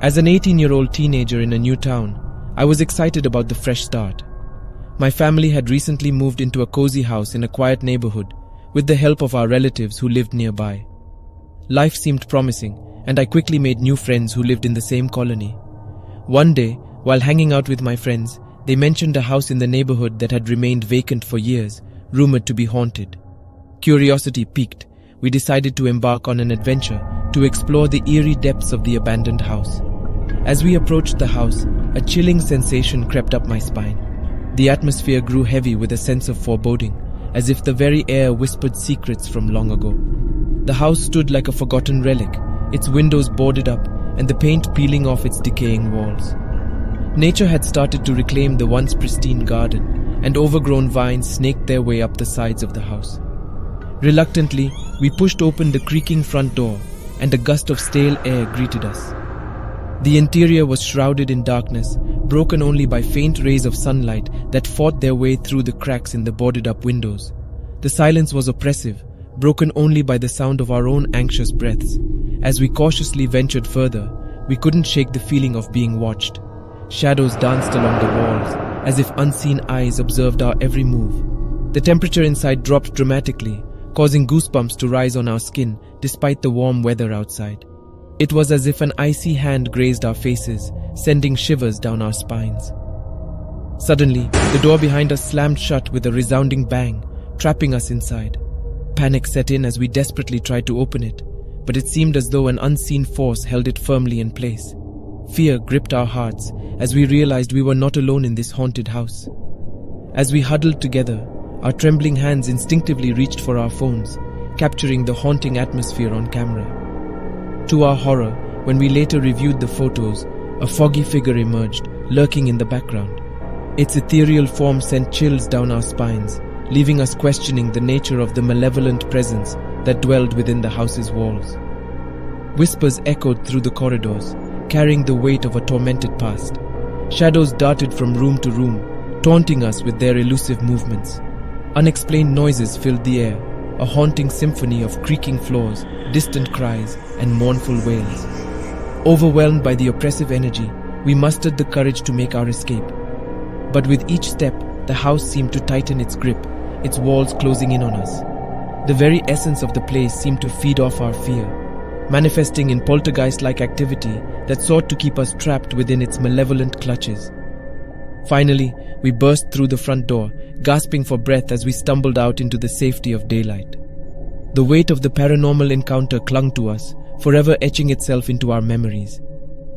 As an 18-year-old teenager in a new town, I was excited about the fresh start. My family had recently moved into a cozy house in a quiet neighborhood with the help of our relatives who lived nearby. Life seemed promising, and I quickly made new friends who lived in the same colony. One day, while hanging out with my friends, they mentioned a house in the neighborhood that had remained vacant for years, rumored to be haunted. Curiosity piqued, we decided to embark on an adventure to explore the eerie depths of the abandoned house. As we approached the house, a chilling sensation crept up my spine. The atmosphere grew heavy with a sense of foreboding, as if the very air whispered secrets from long ago. The house stood like a forgotten relic, its windows boarded up and the paint peeling off its decaying walls. Nature had started to reclaim the once pristine garden, and overgrown vines snaked their way up the sides of the house. Reluctantly, we pushed open the creaking front door, and a gust of stale air greeted us. The interior was shrouded in darkness, broken only by faint rays of sunlight that fought their way through the cracks in the boarded-up windows. The silence was oppressive, broken only by the sound of our own anxious breaths. As we cautiously ventured further, we couldn't shake the feeling of being watched. Shadows danced along the walls, as if unseen eyes observed our every move. The temperature inside dropped dramatically, causing goosebumps to rise on our skin despite the warm weather outside. It was as if an icy hand grazed our faces, sending shivers down our spines. Suddenly, the door behind us slammed shut with a resounding bang, trapping us inside. Panic set in as we desperately tried to open it, but it seemed as though an unseen force held it firmly in place. Fear gripped our hearts as we realized we were not alone in this haunted house. As we huddled together, our trembling hands instinctively reached for our phones, capturing the haunting atmosphere on camera. To our horror, when we later reviewed the photos, a foggy figure emerged, lurking in the background. Its ethereal form sent chills down our spines, leaving us questioning the nature of the malevolent presence that dwelled within the house's walls. Whispers echoed through the corridors, carrying the weight of a tormented past. Shadows darted from room to room, taunting us with their elusive movements. Unexplained noises filled the air, a haunting symphony of creaking floors, distant cries, and mournful wails. Overwhelmed by the oppressive energy, we mustered the courage to make our escape. But with each step, the house seemed to tighten its grip, its walls closing in on us. The very essence of the place seemed to feed off our fear, manifesting in poltergeist-like activity that sought to keep us trapped within its malevolent clutches. Finally, we burst through the front door, gasping for breath as we stumbled out into the safety of daylight. The weight of the paranormal encounter clung to us, forever etching itself into our memories.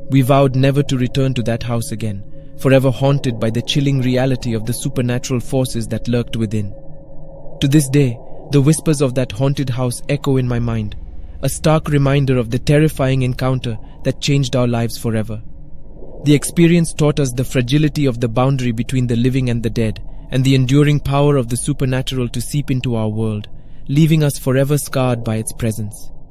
We vowed never to return to that house again, forever haunted by the chilling reality of the supernatural forces that lurked within. To this day, the whispers of that haunted house echo in my mind, a stark reminder of the terrifying encounter that changed our lives forever. The experience taught us the fragility of the boundary between the living and the dead, and the enduring power of the supernatural to seep into our world, leaving us forever scarred by its presence.